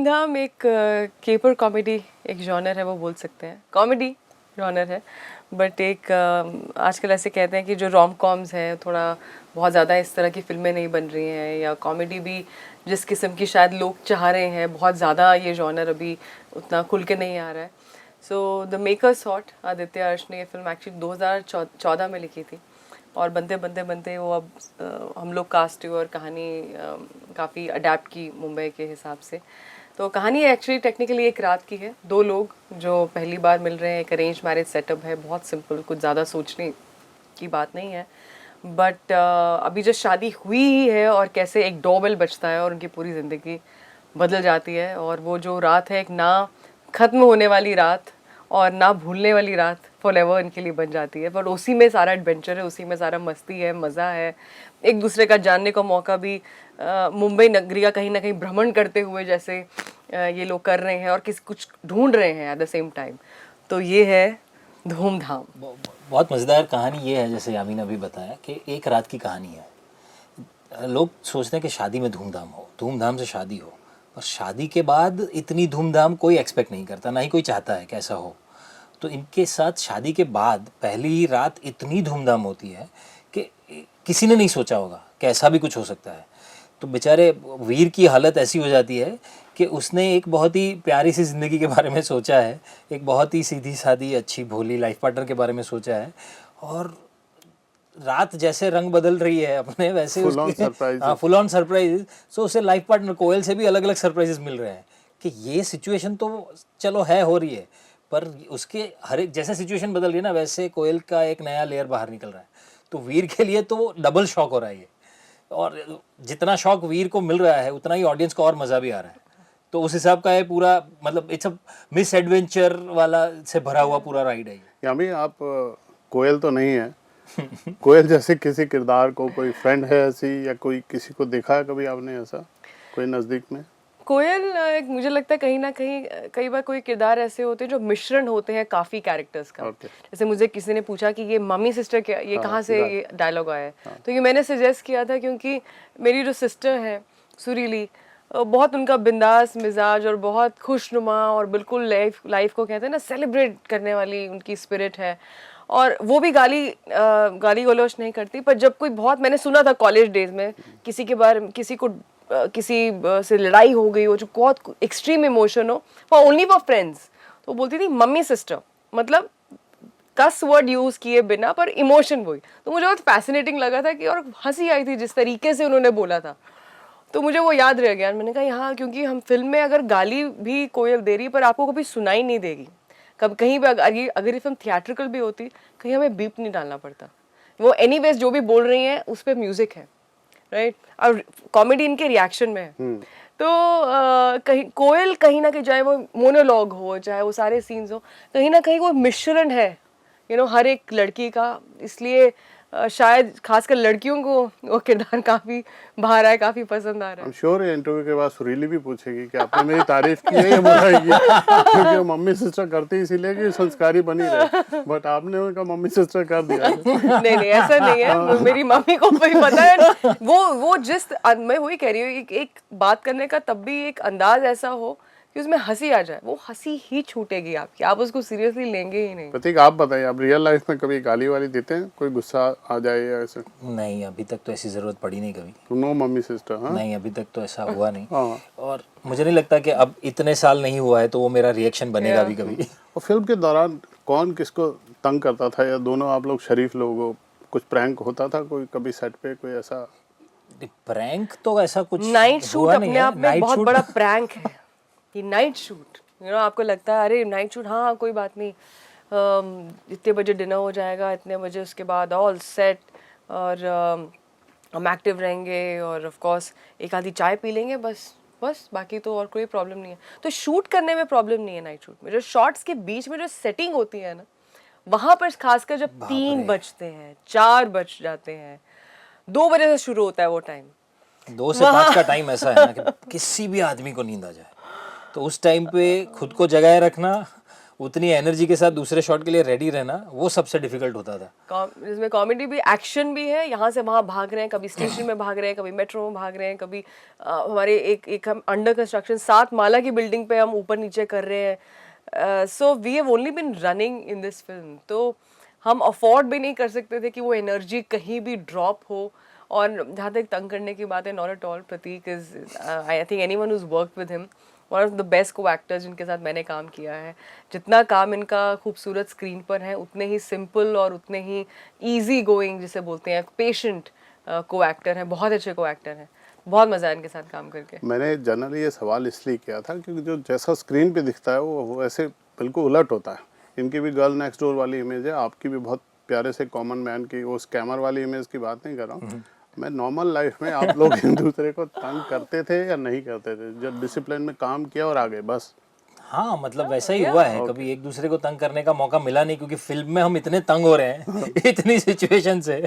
धूमधाम एक caper comedy एक जॉनर है, वो बोल सकते हैं कॉमेडी जॉनर है, बट एक आजकल ऐसे कहते हैं कि जो रोम कॉम्स है थोड़ा बहुत ज़्यादा इस तरह की फिल्में नहीं बन रही हैं, या कॉमेडी भी जिस किस्म की शायद लोग चाह रहे हैं बहुत ज़्यादा ये जॉनर अभी उतना खुल के नहीं आ रहा है। So the makers thought, Aditya अर्श ने ये फिल्म एक्चुअली 2014 में लिखी थी और बनते बनते बनते वो अब हम लोग कास्ट हुए और कहानी काफ़ी अडेप्ट की मुंबई के हिसाब से। तो कहानी एक्चुअली टेक्निकली एक रात की है, दो लोग जो पहली बार मिल रहे हैं, एक अरेंज मैरिज सेटअप है, बहुत सिंपल, कुछ ज़्यादा सोचने की बात नहीं है। बट अभी जो शादी हुई ही है और कैसे एक डोरबेल बजता है और उनकी पूरी ज़िंदगी बदल जाती है, और वो जो रात है एक ना ख़त्म होने वाली रात और ना भूलने वाली रात फॉर एवर इनके लिए बन जाती है। पर उसी में सारा एडवेंचर है, उसी में सारा मस्ती है, मज़ा है, एक दूसरे का जानने का मौका भी मुंबई नगरी का कहीं ना कहीं भ्रमण करते हुए जैसे ये लोग कर रहे हैं और किसी कुछ ढूंढ रहे हैं एट द सेम टाइम। तो ये है धूमधाम। बहुत मज़ेदार कहानी ये है, जैसे यामीन अभी बताया कि एक रात की कहानी है। लोग सोचते हैं कि शादी में धूमधाम हो, धूमधाम से शादी हो, और शादी के बाद इतनी धूमधाम कोई एक्सपेक्ट नहीं करता, ना ही कोई चाहता है कि ऐसा हो। तो इनके साथ शादी के बाद पहली ही रात इतनी धूमधाम होती है कि किसी ने नहीं सोचा होगा कि ऐसा भी कुछ हो सकता है। तो बेचारे वीर की हालत ऐसी हो जाती है कि उसने एक बहुत ही प्यारी सी ज़िंदगी के बारे में सोचा है, एक बहुत ही सीधी सादी अच्छी भोली लाइफ पार्टनर के बारे में सोचा है, और रात जैसे रंग बदल रही है अपने वैसे फुल ऑन सरप्राइज। सो उसे लाइफ पार्टनर कोयल से भी अलग अलग सरप्राइजेस मिल रहे हैं कि ये सिचुएशन तो चलो है, हो रही है, पर उसके हर एक जैसे सिचुएशन बदल रही है ना, वैसे कोयल का एक नया लेयर बाहर निकल रहा है। तो वीर के लिए तो डबल शॉक हो रहा है ये, और जितना शॉक वीर को मिल रहा है उतना ही ऑडियंस को और मज़ा भी आ रहा है। तो उस हिसाब का है पूरा, मतलब इट्स अ मिस एडवेंचर वाला से भरा हुआ पूरा राइड है। यामी आप कोयल तो नहीं है कोयल जैसे किसी किरदार को कोई फ्रेंड है ऐसी, या कोई किसी को देखा है कभी आपने ऐसा कोई नज़दीक में? कोयल एक मुझे लगता है कहीं ना कहीं कई बार कोई किरदार ऐसे होते हैं जो मिश्रण होते हैं काफ़ी कैरेक्टर्स का। जैसे मुझे किसी ने पूछा कि ये मम्मी सिस्टर क्या, ये कहाँ से ये डायलॉग आया है, तो ये मैंने सजेस्ट किया था क्योंकि मेरी जो सिस्टर है सुरीली, बहुत उनका बिंदास मिजाज और बहुत खुशनुमा और बिल्कुल लाइफ को कहते हैं ना सेलिब्रेट करने वाली उनकी स्पिरिट है, और वो भी गाली गलौज नहीं करती। पर जब कोई बहुत, मैंने सुना था कॉलेज डेज में किसी के बारे में, किसी से लड़ाई हो गई हो जो बहुत एक्सट्रीम इमोशन हो, फॉर ओनली फॉर फ्रेंड्स, तो बोलती थी मम्मी सिस्टर, मतलब कस वर्ड यूज किए बिना पर इमोशन वही। तो मुझे बहुत फैसिनेटिंग लगा था कि, और हंसी आई थी जिस तरीके से उन्होंने बोला था, तो मुझे वो याद रह गया। मैंने कहा हाँ, क्योंकि हम फिल्म में अगर गाली भी कोयल दे रही पर आपको कभी सुनाई नहीं देगी, कब कहीं भी अगर ये फिल्म थिएट्रिकल भी होती कहीं हमें बीप नहीं डालना पड़ता, वो एनीवेज जो भी बोल रही हैं उस पर म्यूजिक है, राइट, और कॉमेडी इनके रिएक्शन में है। तो कहीं कोयल कहीं ना कहीं, चाहे वो मोनोलॉग हो चाहे वो सारे सीन्स हो, कहीं ना कहीं वो मिश्रण है हर एक लड़की का। इसलिए शायद खासकर लड़कियों को वो किरदार काफी बाहर आए, काफी पसंद आ रहा है। I'm sure ये इंटरव्यू के बाद सुरीली भी पूछेगी कि आपने मेरी तारीफ की है या बुराई की, क्योंकि वो मम्मी सिस्टर करती इसीलिए कि संस्कारी बनी रहे, बट आपने उनका मम्मी सिस्टर कर दिया। नहीं ऐसा नहीं है, मेरी मम्मी को भी पता है। वो जिस, मैं वही कह रही हूँ, एक बात करने का तब भी एक अंदाज ऐसा हो कि उसमें हंसी आ जाए, वो हंसी ही छूटेगी आपकी, आप उसको सीरियसली लेंगे ही नहीं। प्रतीक आप बताइए, आप रियल लाइफ में कभी गाली वाली देते हैं, कोई गुस्सा आ जाए या ऐसे? नहीं, अभी तक तो ऐसी ज़रूरत पड़ी नहीं कभी। तो नो मम्मी सिस्टर? हाँ, नहीं, अभी तक तो ऐसा हुआ नहीं। हाँ। और मुझे नहीं लगता कि अब इतने साल नहीं हुआ है तो वो मेरा रिएक्शन बनेगा भी कभी। और फिल्म के दौरान कौन किसको तंग करता था, या दोनों आप लोग शरीफ लोग हो, कुछ प्रैंक होता था कोई कभी सेट पे, कोई ऐसा? प्रैंक तो ऐसा कुछ नाइट शूट अपने आप में बहुत शूट बड़ा प्रैंक है कि नाइट शूट, आपको लगता है अरे नाइट शूट, हाँ कोई बात नहीं, इतने बजे डिनर हो जाएगा, इतने बजे उसके बाद ऑल सेट, और हम एक्टिव रहेंगे, और ऑफ कोर्स एक आधी चाय पी लेंगे, बस बाकी तो और कोई प्रॉब्लम नहीं है। तो शूट करने में प्रॉब्लम नहीं है नाइट शूट में, जो शॉट्स के बीच में जो सेटिंग होती है ना, वहां पर खासकर जब 3 बजते हैं, 4 बज जाते हैं, 2 बजे से शुरू होता है वो टाइम, 2 से 5 का टाइम ऐसा है ना कि किसी भी आदमी को नींद आ जाए, तो उस टाइम पे खुद को जगाए रखना उतनी एनर्जी के साथ दूसरे शॉट के लिए रेडी रहना वो सबसे डिफिकल्ट होता था। इसमें कॉमेडी भी, एक्शन भी है, यहाँ से वहाँ भाग रहे हैं, कभी स्टेशन में भाग रहे हैं, कभी मेट्रो में भाग रहे हैं, कभी हमारे एक हम अंडर कंस्ट्रक्शन 7 माला की बिल्डिंग पे हम ऊपर नीचे कर रहे हैं। So we have only been running in this film, तो हम अफोर्ड भी नहीं कर सकते थे कि वो एनर्जी कहीं भी ड्रॉप हो। और जहाँ तक तंग करने की बात है, not at all, Prateek is I think anyone who worked with him one of the best को एक्टर्स जिनके साथ मैंने काम किया है। जितना काम इनका खूबसूरत स्क्रीन पर है, उतने ही सिंपल और उतने ही ईजी गोइंग जिसे बोलते हैं, पेशेंट को एक्टर हैं, बहुत अच्छे को एक्टर हैं। बहुत मज़ा है इनके साथ काम करके। मैंने जनरली ये सवाल इसलिए किया था क्योंकि जो जैसा स्क्रीन पे दिखता है वो ऐसे बिल्कुल उलट होता है। इनकी भी गर्ल नेक्स्ट डोर वाली इमेज है, आपकी भी बहुत प्यारे से कॉमन मैन की, वो स्कैमर वाली इमेज की बात नहीं कर रहा हूँ मैं। नॉर्मल लाइफ में आप लोग एक दूसरे को तंग करते थे या नहीं करते थे? जब डिसिप्लिन में काम किया और आगे बस। हाँ मतलब वैसा ही हुआ है। कभी एक दूसरे को तंग करने का मौका मिला नहीं, क्योंकि फिल्म में हम इतने तंग हो रहे हैं इतनी सिचुएशन से।